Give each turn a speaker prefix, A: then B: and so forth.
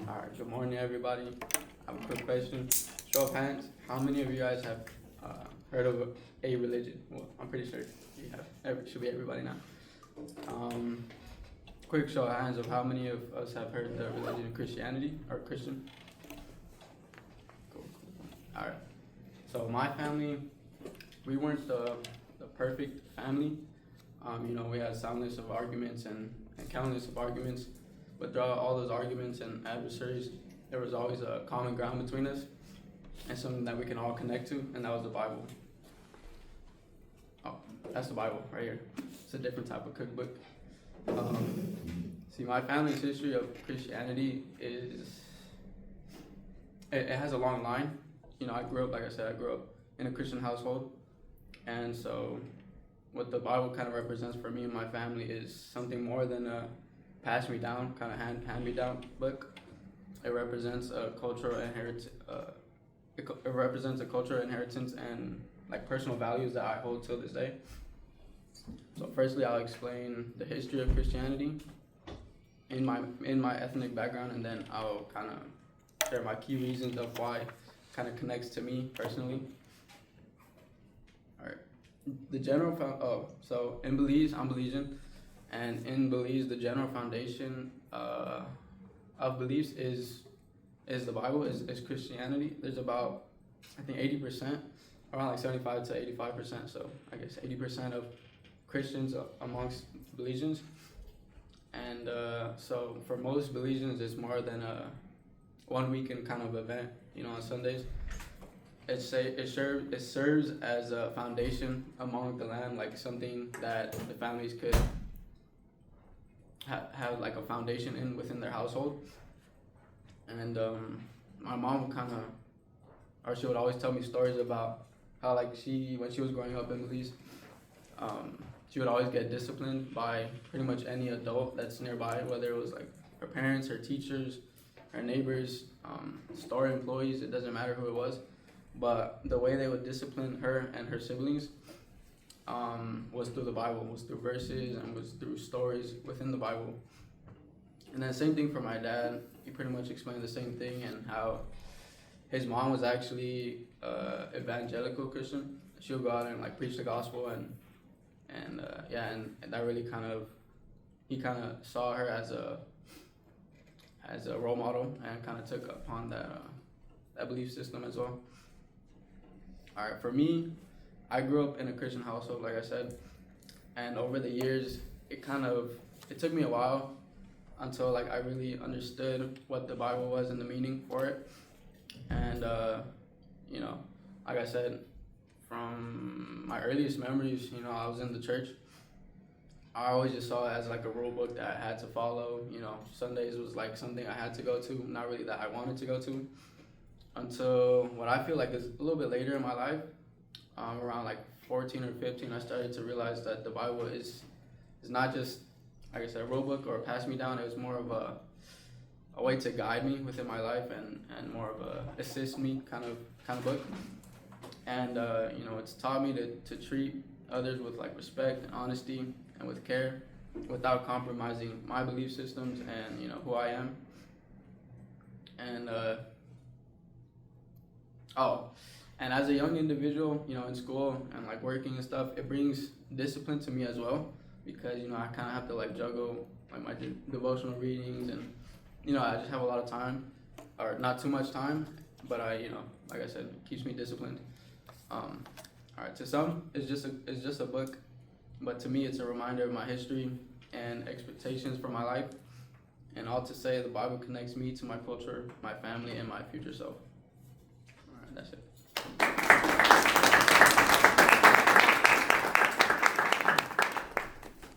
A: All right, good morning, everybody. I have a quick question. Show of hands, how many of you guys have heard of a religion? Well, I'm pretty sure you have. Should be everybody now. Quick show of hands of how many of us have heard the religion of Christianity or Christian? Cool. All right. So my family, we weren't the perfect family. We had soundness of arguments and countless of arguments. But throughout all those arguments and adversaries, there was always a common ground between us and something that we can all connect to, and that was the Bible. Oh, that's the Bible right here. It's a different type of cookbook. See, my family's history of Christianity it has a long line. I grew up in a Christian household, and so what the Bible kind of represents for me and my family is something more than a pass me down, kind of hand me down book. It represents a cultural inheritance. It represents a cultural inheritance and like personal values that I hold till this day. So, firstly, I'll explain the history of Christianity in my ethnic background, and then I'll kind of share my key reasons of why it kind of connects to me personally. All right. The general so in Belize, I'm Belizean. And in Belize, the general foundation of beliefs is the Bible, is Christianity. There's about, I think, 80%, around like 75 to 85%. So I guess 80% of Christians amongst Belizeans. And so for most Belizeans, it's more than a 1 weekend kind of event, on Sundays. It serves as a foundation among the land, like something that the families could have like a foundation within their household. And my mom would she would always tell me stories about how when she was growing up in Belize, she would always get disciplined by pretty much any adult that's nearby, whether it was like her parents, her teachers, her neighbors, store employees. It doesn't matter who it was, but the way they would discipline her and her siblings was through the Bible, was through verses, and was through stories within the Bible. And then same thing for my dad. He pretty much explained the same thing, and how his mom was actually evangelical Christian. She'll go out and like preach the gospel, and that really he kind of saw her as a role model, and kind of took upon that belief system as well. All right, for me, I grew up in a Christian household, like I said, and over the years, it took me a while until I really understood what the Bible was and the meaning for it. And like I said, from my earliest memories, I was in the church. I always just saw it as like a rule book that I had to follow. Sundays was like something I had to go to, not really that I wanted to go to, until what I feel like is a little bit later in my life. Around like 14 or 15, I started to realize that the Bible is not just, like I said, a rule book or a pass me down. It was more of a way to guide me within my life, and more of a assist me kind of book. And it's taught me to treat others with like respect and honesty and with care, without compromising my belief systems and who I am. And and as a young individual, in school and like working and stuff, it brings discipline to me as well, because I kind of have to like juggle like my devotional readings, and I just have a lot of time, or not too much time, but like I said, it keeps me disciplined. All right, to some, it's just a book, but to me, it's a reminder of my history and expectations for my life, and all to say, the Bible connects me to my culture, my family, and my future self.